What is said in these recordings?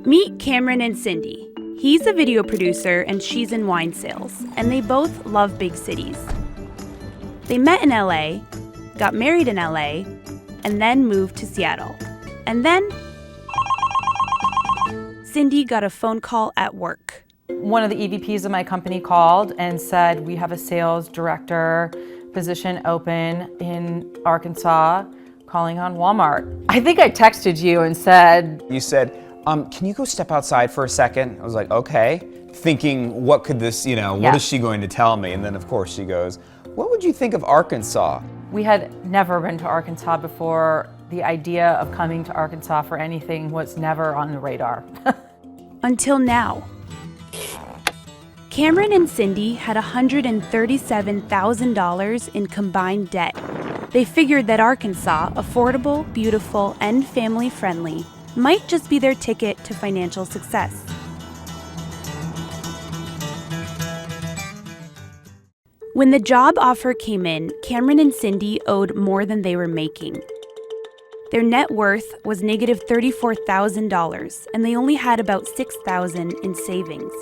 Meet Cameron and Cyndi. He's a video producer and she's in wine sales, and they both love big cities. They met in LA, got married in LA, and then moved to Seattle. And then Cyndi got a phone call at work. One of the EVPs of my company called and said, we have a sales director position open in Arkansas, calling on Walmart. I think I texted you and said... You said, can you go step outside for a second? I was like, okay. Thinking, what could this, what is she going to tell me? And then of course she goes, what would you think of Arkansas? We had never been to Arkansas before. The idea of coming to Arkansas for anything was never on the radar. Until now. Cameron and Cyndi had $137,000 in combined debt. They figured that Arkansas, affordable, beautiful, and family-friendly, might just be their ticket to financial success. When the job offer came in, Cameron and Cyndi owed more than they were making. Their net worth was negative $34,000, and they only had about $6,000 in savings.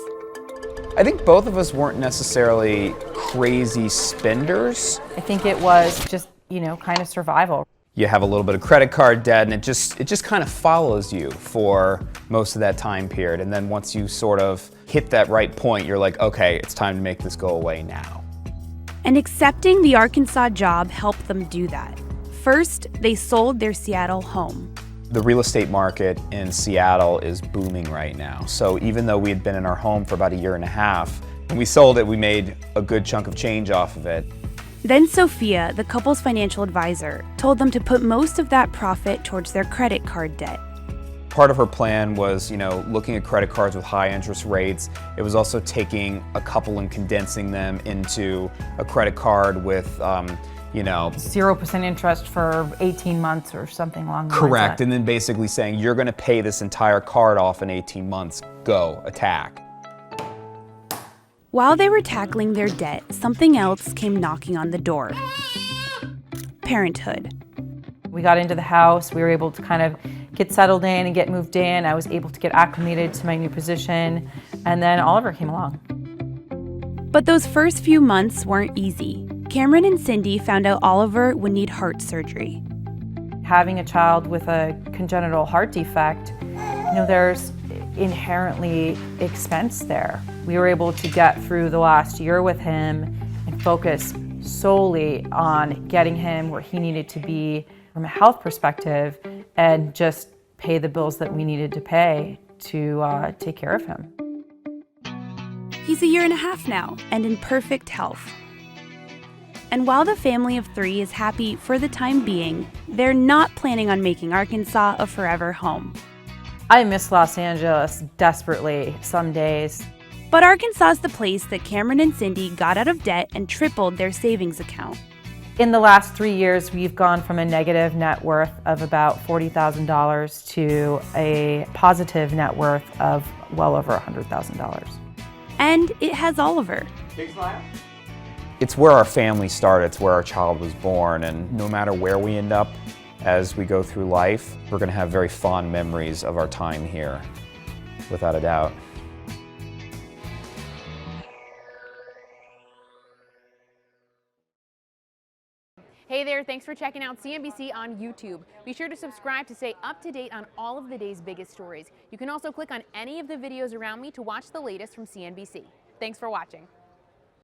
I think both of us weren't necessarily crazy spenders. I think it was just, kind of survival. You have a little bit of credit card debt, and it just kind of follows you for most of that time period. And then once you sort of hit that right point, you're like, okay, it's time to make this go away now. And accepting the Arkansas job helped them do that. First, they sold their Seattle home. The real estate market in Seattle is booming right now. So even though we had been in our home for about a year and a half, when we sold it, we made a good chunk of change off of it. Then Sophia, the couple's financial advisor, told them to put most of that profit towards their credit card debt. Part of her plan was, looking at credit cards with high interest rates. It was also taking a couple and condensing them into a credit card with, 0% interest for 18 months or something along those lines. Correct, and then basically saying, you're gonna pay this entire card off in 18 months. Go, attack. While they were tackling their debt, something else came knocking on the door. Parenthood. We got into the house, we were able to kind of get settled in and get moved in. I was able to get acclimated to my new position, and then Oliver came along. But those first few months weren't easy. Cameron and Cyndi found out Oliver would need heart surgery. Having a child with a congenital heart defect, there's inherently expense there. We were able to get through the last year with him and focus solely on getting him where he needed to be from a health perspective and just pay the bills that we needed to pay to take care of him. He's a year and a half now and in perfect health. And while the family of three is happy for the time being, they're not planning on making Arkansas a forever home. I miss Los Angeles desperately some days. But Arkansas is the place that Cameron and Cyndi got out of debt and tripled their savings account. In the last 3 years, we've gone from a negative net worth of about $40,000 to a positive net worth of well over $100,000. And it has Oliver. Big smile. It's where our family started, it's where our child was born, and no matter where we end up as we go through life, we're gonna have very fond memories of our time here, without a doubt. Hey there, thanks for checking out CNBC on YouTube. Be sure to subscribe to stay up to date on all of the day's biggest stories. You can also click on any of the videos around me to watch the latest from CNBC. Thanks for watching.